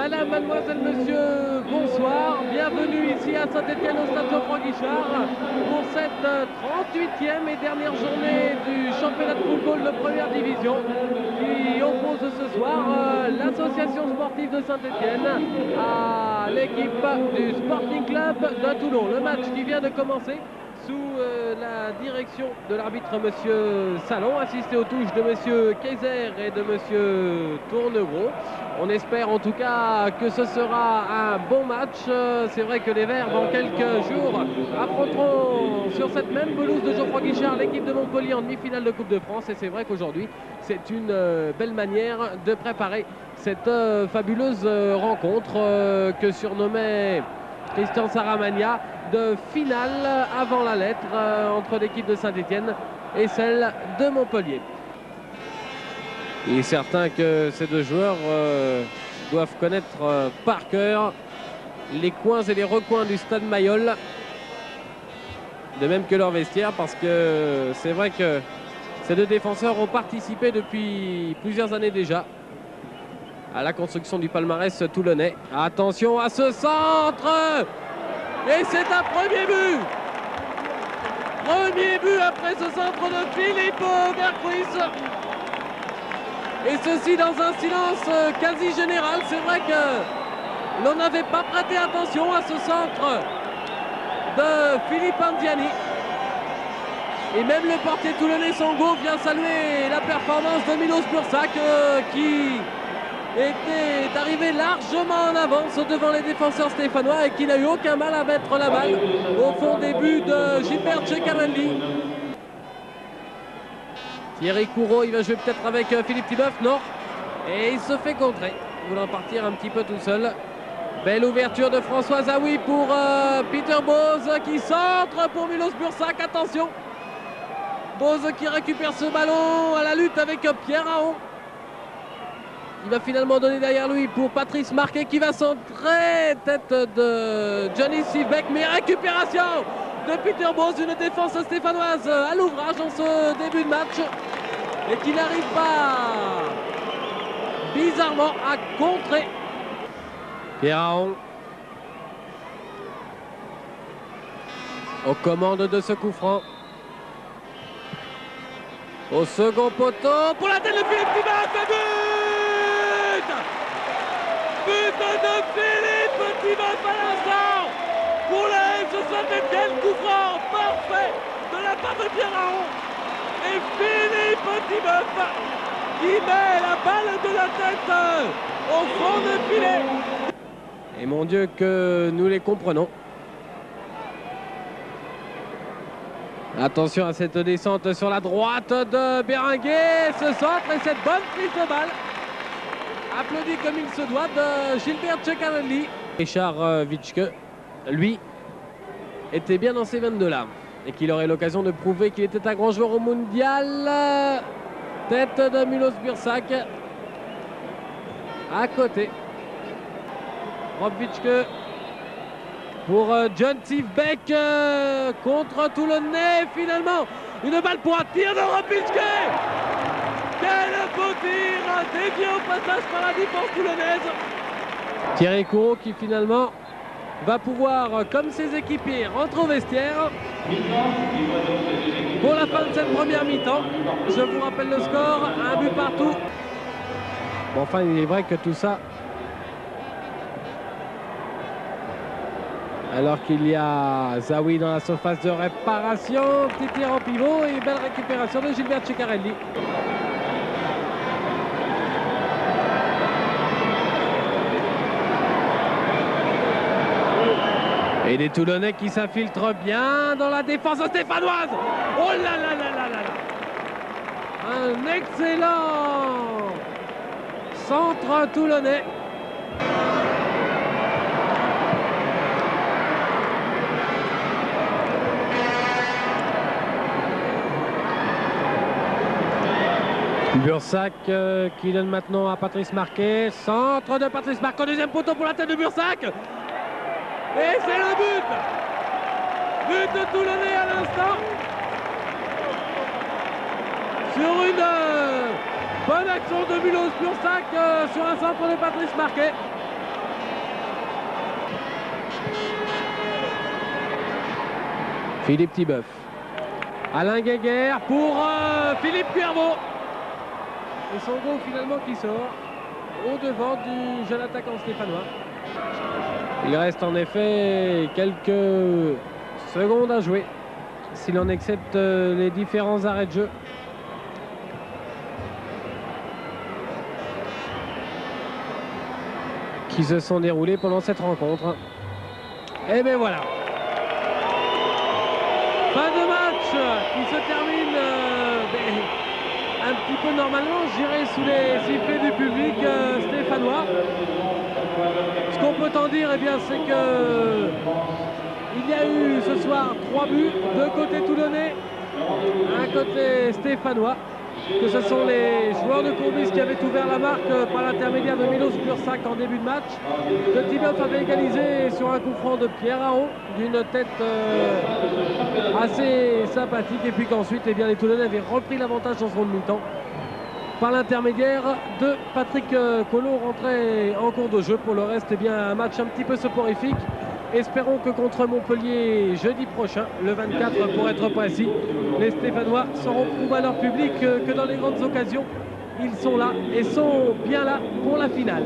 Madame, mademoiselle, monsieur, bonsoir. Bienvenue ici à Saint-Étienne au stade Geoffroy-Guichard pour cette 38e et dernière journée du championnat de football de première division qui oppose ce soir l'association sportive de Saint-Étienne à l'équipe du Sporting Club de Toulon. Le match qui vient de commencer sous la direction de l'arbitre monsieur Salon, assisté aux touches de monsieur Kaiser et de monsieur Tournegros. On espère en tout cas que ce sera un bon match. C'est vrai que les Verts, dans quelques jours, affronteront sur cette même pelouse de Geoffroy-Guichard l'équipe de Montpellier en demi-finale de Coupe de France. Et c'est vrai qu'aujourd'hui, c'est une belle manière de préparer cette fabuleuse rencontre que surnommait Christian Saramagna de finale avant la lettre entre l'équipe de Saint-Étienne et celle de Montpellier. Il est certain que ces deux joueurs doivent connaître par cœur les coins et les recoins du stade Mayol, de même que leur vestiaire, parce que c'est vrai que ces deux défenseurs ont participé depuis plusieurs années déjà à la construction du palmarès toulonnais. Attention à ce centre! Et c'est un premier but! Premier but après ce centre de Philippe Berghuis. Et ceci dans un silence quasi général. C'est vrai que l'on n'avait pas prêté attention à ce centre de Philippe Andiani. Et même le portier toulonnais Sango vient saluer la performance de Milos Bursak qui était arrivé largement en avance devant les défenseurs stéphanois et qui n'a eu aucun mal à mettre la balle au fond des buts de Gilbert Ceccarelli. Thierry Couraud, il va jouer peut-être avec Philippe Tibeuf, non. Et il se fait contrer, voulant partir un petit peu tout seul. Belle ouverture de François Zawi pour Peter Boz qui centre pour Milos Bursak. Attention, Boz qui récupère ce ballon à la lutte avec Pierre Aon. Il va finalement donner derrière lui pour Patrice Marquet qui va centrer, tête de Johnny Sivbeck, mais récupération de Peter Boz, une défense stéphanoise à l'ouvrage en ce début de match et qui n'arrive pas bizarrement à contrer. Pierre Aon aux commandes de ce coup franc. Au second poteau pour la tête de Philippe Tibeuf, but! But de Philippe Tibeuf à l'instant pour la FC Saint-Étienne, coup franc parfait de la part de Pierre Aon. Et Philippe Tibeuf qui met la balle de la tête au fond de filet. Et mon Dieu que nous les comprenons. Attention à cette descente sur la droite de Béringuet, ce centre et cette bonne prise de balle. Applaudi comme il se doit de Gilbert Ceccarelli. Richard Witschke, lui, était bien dans ces 22-là et qu'il aurait l'occasion de prouver qu'il était un grand joueur au mondial. Tête de Milos Bursak. À côté. Rob Witschke pour John Sivbeck contre Toulonnais. Finalement, une balle pour un tir de Rob Witschke. Quel beau tir dévié au passage par la défense toulonnaise. Thierry Couraud qui finalement va pouvoir, comme ses équipiers, rentrer au vestiaire pour la fin de cette première mi-temps. Je vous rappelle le score, un but partout. Bon, enfin, il est vrai que tout ça, alors qu'il y a Zawi dans la surface de réparation, petit tir en pivot et belle récupération de Gilbert Ceccarelli. Et des Toulonnais qui s'infiltrent bien dans la défense stéphanoise. Oh là là là là là là. Un excellent centre toulonnais. Bursak qui donne maintenant à Patrice Marquet. Centre de Patrice Marquet, deuxième poteau pour la tête de Bursak. Et c'est le but! But de Toulonnais à l'instant. Sur une bonne action de Milos Bursak sur un centre de Patrice Marquet. Philippe Thibeuf. Alain Guéguerre pour Philippe Cuervo. Et son goal finalement qui sort au devant du jeune attaquant stéphanois. Il reste en effet quelques secondes à jouer si l'on accepte les différents arrêts de jeu. Qui se sont déroulés pendant cette rencontre. Et bien voilà. Fin de match qui se termine un petit peu normalement, je dirais, sous les sifflets du public stéphanois. Ce qu'on peut en dire, eh bien, c'est que il y a eu ce soir 3 buts, 2 côtés toulonnais, un côté stéphanois. Que ce sont les joueurs de Courbis qui avaient ouvert la marque par l'intermédiaire de Milos Bursak en début de match. Que Thibeuf avait égalisé sur un coup franc de Pierre Aron d'une tête assez sympathique. Et puis qu'ensuite, eh bien, les Toulonnais avaient repris l'avantage dans ce seconde mi-temps par l'intermédiaire de Patrick Collot rentré en cours de jeu. Pour le reste, eh bien, un match un petit peu soporifique. Espérons que contre Montpellier jeudi prochain, le 24 pour être précis, les Stéphanois sauront prouver à leur public que dans les grandes occasions, ils sont là et sont bien là pour la finale.